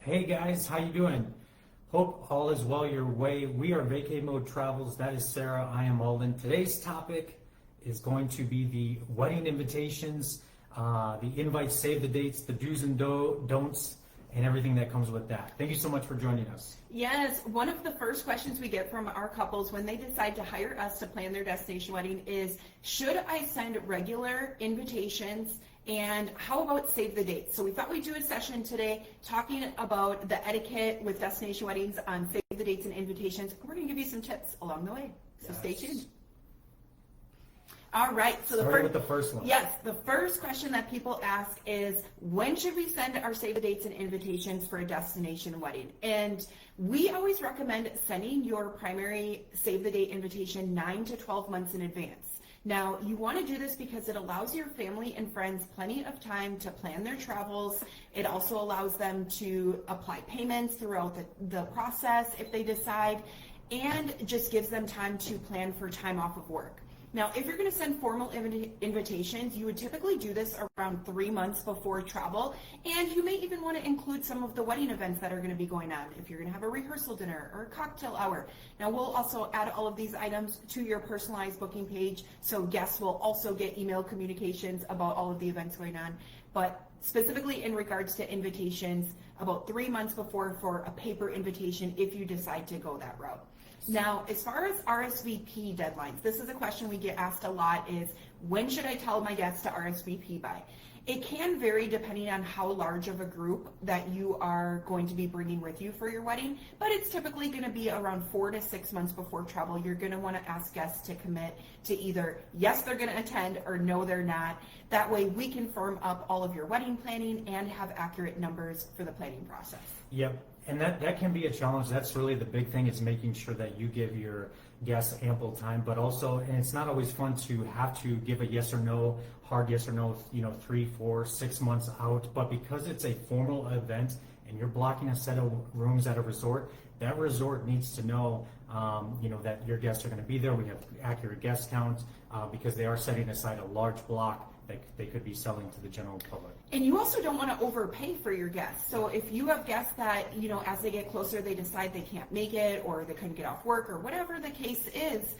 Hey guys, how you doing? Hope all is well your way. We are Vacay Mode Travels. That is Sarah. I am Alden. Today's topic is going to be the wedding invitations, the invites, save the dates, the do's and don'ts, and everything that comes with that. Thank you so much for joining us. Yes, one of the first questions we get from our couples when they decide to hire us to plan their destination wedding is, should I send regular invitations? And how about save the dates? So we thought we'd do a session today talking about the etiquette with destination weddings on save the dates and invitations. We're going to give you some tips along the way. So stay tuned. All right. So with the first one. Yes, the first question that people ask is, when should we send our save the dates and invitations for a destination wedding? And we always recommend sending your primary save the date invitation 9 to 12 months in advance. Now, you want to do this because it allows your family and friends plenty of time to plan their travels. It also allows them to apply payments throughout the process if they decide, and just gives them time to plan for time off of work. Now, if you're going to send formal invitations, you would typically do this around 3 months before travel, and you may even want to include some of the wedding events that are going to be going on, if you're going to have a rehearsal dinner or a cocktail hour. Now, we'll also add all of these items to your personalized booking page, so guests will also get email communications about all of the events going on. But specifically in regards to invitations, about 3 months before for a paper invitation if you decide to go that route. Now, as far as RSVP deadlines, this is a question we get asked a lot, is when should I tell my guests to RSVP by? It can vary depending on how large of a group that you are going to be bringing with you for your wedding, but it's typically going to be around 4 to 6 months before travel. You're going to want to ask guests to commit to either yes, they're going to attend, or no, they're not. That way we can firm up all of your wedding planning and have accurate numbers for the planning process. Yep. And that can be a challenge. That's really the big thing, is making sure that you give your guests ample time, but also, and it's not always fun to have to give a yes or no, hard yes or no, 3, 4, 6 months out. But because it's a formal event and you're blocking a set of rooms at a resort, that resort needs to know, that your guests are going to be there. We have accurate guest counts because they are setting aside a large block that they could be selling to the general public. And you also don't want to overpay for your guests. So if you have guests that, as they get closer, they decide they can't make it, or they couldn't get off work, or whatever the case is,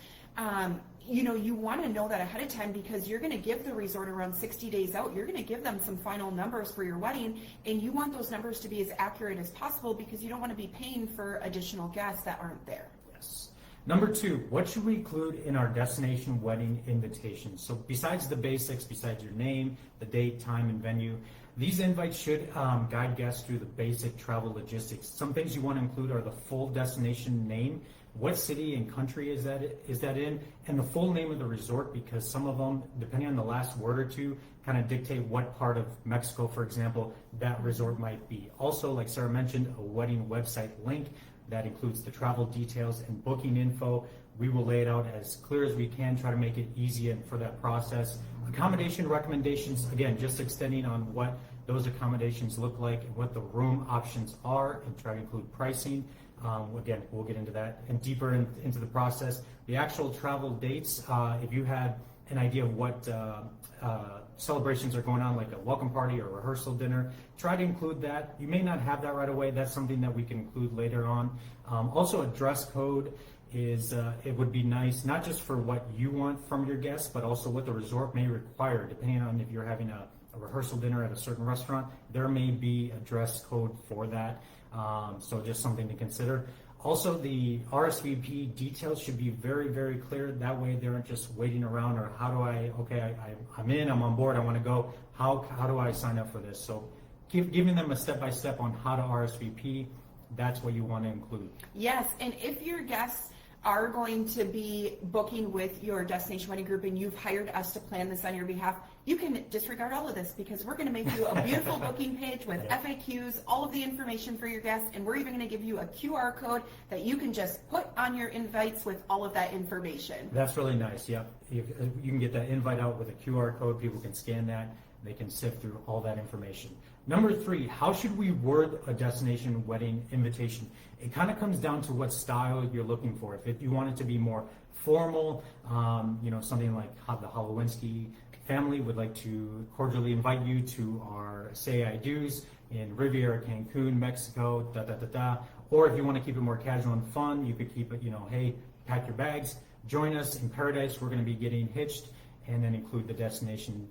you want to know that ahead of time, because you're going to give the resort around 60 days out. You're going to give them some final numbers for your wedding, and you want those numbers to be as accurate as possible, because you don't want to be paying for additional guests that aren't there. Yes. Number 2, what should we include in our destination wedding invitation? So besides the basics, besides your name, the date, time, and venue, these invites should guide guests through the basic travel logistics. Some things you want to include are the full destination name, what city and country is that in, and the full name of the resort, because some of them, depending on the last word or two, kind of dictate what part of Mexico, for example, that resort might be. Also, like Sarah mentioned, a wedding website link that includes the travel details and booking info. We will lay it out as clear as we can, try to make it easy for that process. Accommodation recommendations, again, just extending on what those accommodations look like and what the room options are, and try to include pricing. Again, we'll get into that and deeper into the process. The actual travel dates, if you had an idea of what celebrations are going on, like a welcome party or a rehearsal dinner, try to include that. You may not have that right away. That's something that we can include later on. Also, a dress code is, it would be nice, not just for what you want from your guests, but also what the resort may require, depending on if you're having a rehearsal dinner at a certain restaurant. There may be a dress code for that. So just something to consider. Also, the RSVP details should be very, very clear. That way they aren't just waiting around, or how do I'm in, I'm on board, I want to go. How do I sign up for this? So giving them a step-by-step on how to RSVP, that's what you want to include. Yes, and if your guests are going to be booking with your destination wedding group and you've hired us to plan this on your behalf, you can disregard all of this, because we're going to make you a beautiful booking page with FAQs, all of the information for your guests, and we're even going to give you a QR code that you can just put on your invites with all of that information. That's really nice. Yep. You can get that invite out with a QR code. People can scan that. They can sift through all that information. Number 3, how should we word a destination wedding invitation? It kind of comes down to what style you're looking for. If you want it to be more formal, something like how the Holowinski family would like to cordially invite you to our Say I Do's, in Riviera, Cancun, Mexico, Or if you want to keep it more casual and fun, you could keep it, hey, pack your bags, join us in Paradise. We're going to be getting hitched, and then include the destination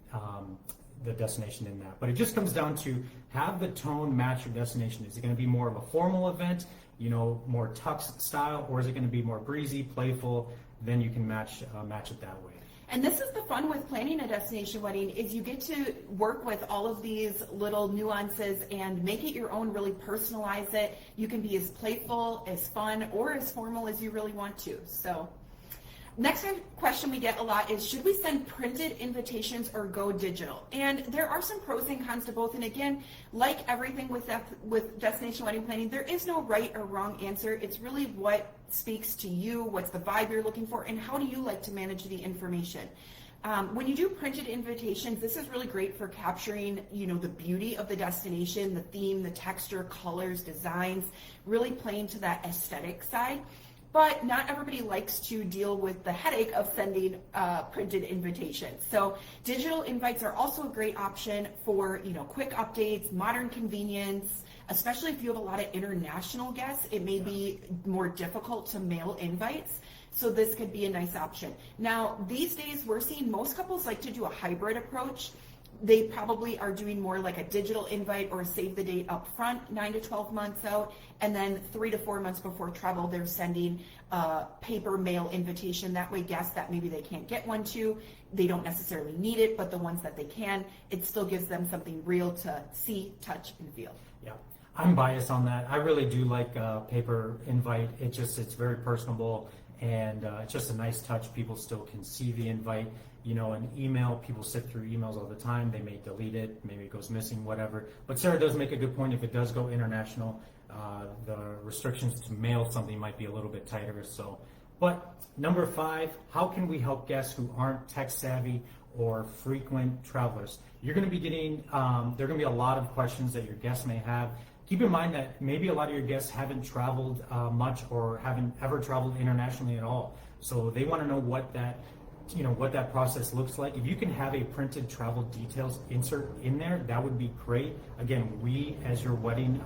in that. But it just comes down to have the tone match your destination. Is it going to be more of a formal event, more tux style, or is it going to be more breezy, playful? Then you can match it that way. And this is the fun with planning a destination wedding, is you get to work with all of these little nuances and make it your own, really personalize it. You can be as playful, as fun, or as formal as you really want to. So next question we get a lot is, should we send printed invitations or go digital? And there are some pros and cons to both. And again, like everything with destination wedding planning, there is no right or wrong answer. It's really what speaks to you, what's the vibe you're looking for, and how do you like to manage the information. When you do printed invitations, this is really great for capturing, the beauty of the destination, the theme, the texture, colors, designs, really playing to that aesthetic side. But not everybody likes to deal with the headache of sending printed invitations. So digital invites are also a great option for, quick updates, modern convenience, especially if you have a lot of international guests. It may be more difficult to mail invites. So this could be a nice option. Now, these days we're seeing most couples like to do a hybrid approach. They probably are doing more like a digital invite or a save the date up front, 9 to 12 months out, and then 3 to 4 months before travel, they're sending a paper mail invitation. That way guests that maybe they can't get one to, they don't necessarily need it, but the ones that they can, it still gives them something real to see, touch, and feel. Yeah, I'm biased on that. I really do like paper invite. It's very personable, and it's just a nice touch. People still can see the invite. An email, people sift through emails all the time. They may delete it, maybe it goes missing, whatever. But Sarah does make a good point. If it does go international, the restrictions to mail something might be a little bit tighter. But number 5, how can we help guests who aren't tech savvy or frequent travelers? You're going to be getting, there are going to be a lot of questions that your guests may have. Keep in mind that maybe a lot of your guests haven't traveled much or haven't ever traveled internationally at all. So they want to know what that process looks like. If you can have a printed travel details insert in there, that would be great. Again, we as your wedding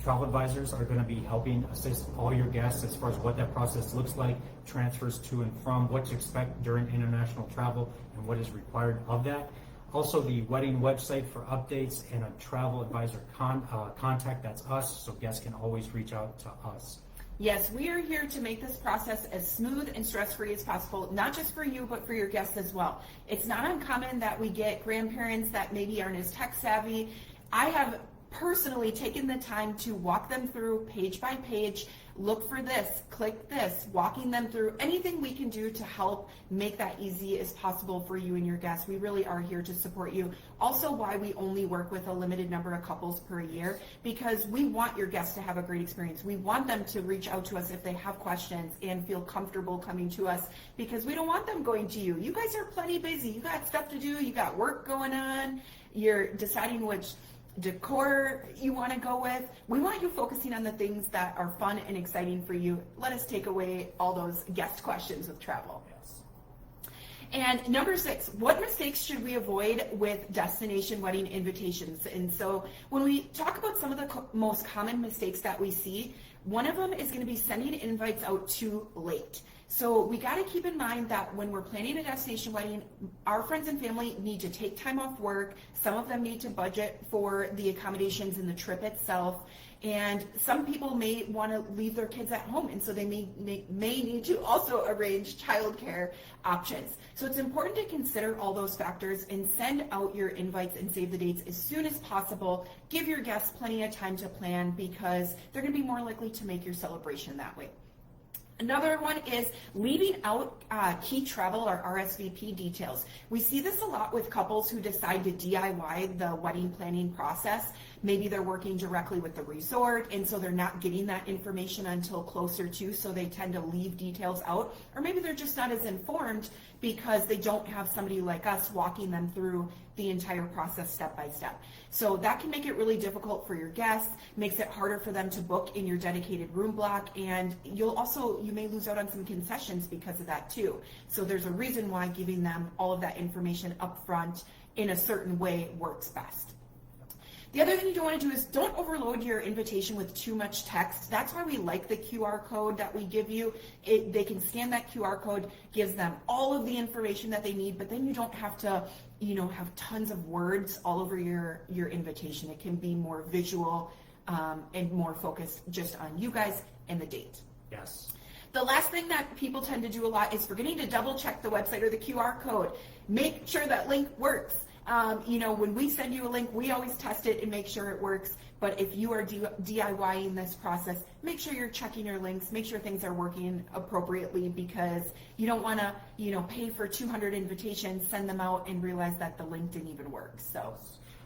travel advisors are going to be helping assist all your guests as far as what that process looks like, transfers to and from, what to expect during international travel, and what is required of that. Also, the wedding website for updates and a travel advisor contact, that's us, so guests can always reach out to us. Yes, we are here to make this process as smooth and stress-free as possible, not just for you, but for your guests as well. It's not uncommon that we get grandparents that maybe aren't as tech savvy. I have personally taken the time to walk them through page by page, look for this, click this, walking them through anything we can do to help make that easy as possible for you and your guests. We really are here to support you. Also, why we only work with a limited number of couples per year, because we want your guests to have a great experience. We want them to reach out to us if they have questions and feel comfortable coming to us, because we don't want them going to you. You guys are plenty busy. You got stuff to do. You got work going on. You're deciding which decor you want to go with. We want you focusing on the things that are fun and exciting for you. Let us take away all those guest questions with travel. Yes. And number 6, what mistakes should we avoid with destination wedding invitations? And so when we talk about some of the most common mistakes that we see, one of them is going to be sending invites out too late. So we got to keep in mind that when we're planning a destination wedding, our friends and family need to take time off work. Some of them need to budget for the accommodations and the trip itself. And some people may want to leave their kids at home, and so they may need to also arrange childcare options. So it's important to consider all those factors and send out your invites and save the dates as soon as possible. Give your guests plenty of time to plan, because they're going to be more likely to make your celebration that way. Another one is leaving out key travel or RSVP details. We see this a lot with couples who decide to DIY the wedding planning process. Maybe they're working directly with the resort, and so they're not getting that information until closer to, so they tend to leave details out. Or maybe they're just not as informed because they don't have somebody like us walking them through the entire process step by step. So that can make it really difficult for your guests, makes it harder for them to book in your dedicated room block, and you may lose out on some concessions because of that too. So there's a reason why giving them all of that information up front in a certain way works best. The other thing you don't want to do is don't overload your invitation with too much text. That's why we like the QR code that we give you. They can scan that QR code, gives them all of the information that they need, but then you don't have to, have tons of words all over your invitation. It can be more visual and more focused just on you guys and the date. Yes. The last thing that people tend to do a lot is forgetting to double check the website or the QR code. Make sure that link works. When we send you a link, we always test it and make sure it works. But if you are DIYing this process, make sure you're checking your links, make sure things are working appropriately, because you don't want to, pay for 200 invitations, send them out, and realize that the link didn't even work. So.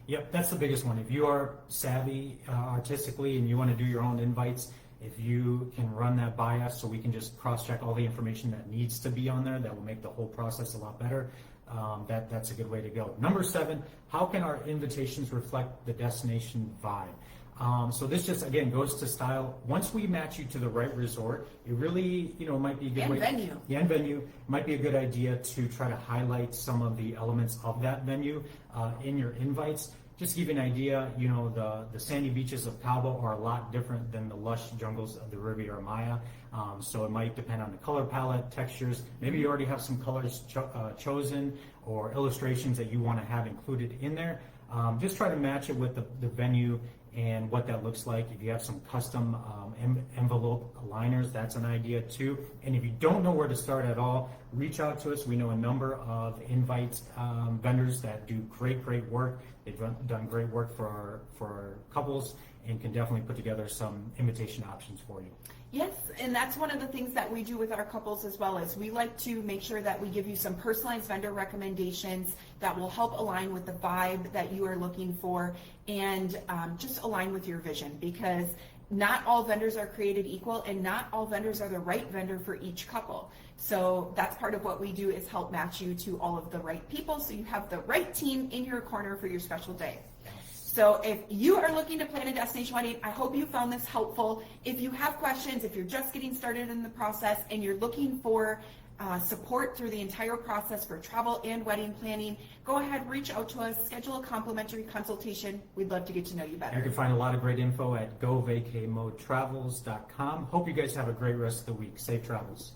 Yep, that's the biggest one. If you are savvy artistically and you want to do your own invites, if you can run that by us so we can just cross-check all the information that needs to be on there, that will make the whole process a lot better. That's a good way to go. Number 7, how can our invitations reflect the destination vibe? So this just, again, goes to style. Once we match you to the right resort, it really, might be a good way. Venue. Yeah, and venue. It might be a good idea to try to highlight some of the elements of that venue in your invites. Just to give you an idea, the sandy beaches of Cabo are a lot different than the lush jungles of the Riviera Maya. So it might depend on the color palette, textures. Maybe you already have some colors chosen or illustrations that you want to have included in there. Just try to match it with the venue and what that looks like. If you have some custom envelope liners, that's an idea too. And if you don't know where to start at all, reach out to us. We know a number of invite vendors that do great work. They've done great work for our couples and can definitely put together some invitation options for you. Yes, and that's one of the things that we do with our couples as well, is we like to make sure that we give you some personalized vendor recommendations that will help align with the vibe that you are looking for, and just align with your vision, because not all vendors are created equal and not all vendors are the right vendor for each couple. So that's part of what we do, is help match you to all of the right people so you have the right team in your corner for your special day. So if you are looking to plan a destination wedding, I hope you found this helpful. If you have questions, if you're just getting started in the process and you're looking for support through the entire process for travel and wedding planning, go ahead, reach out to us, schedule a complimentary consultation. We'd love to get to know you better. You can find a lot of great info at govacamodetravels.com. Hope you guys have a great rest of the week. Safe travels.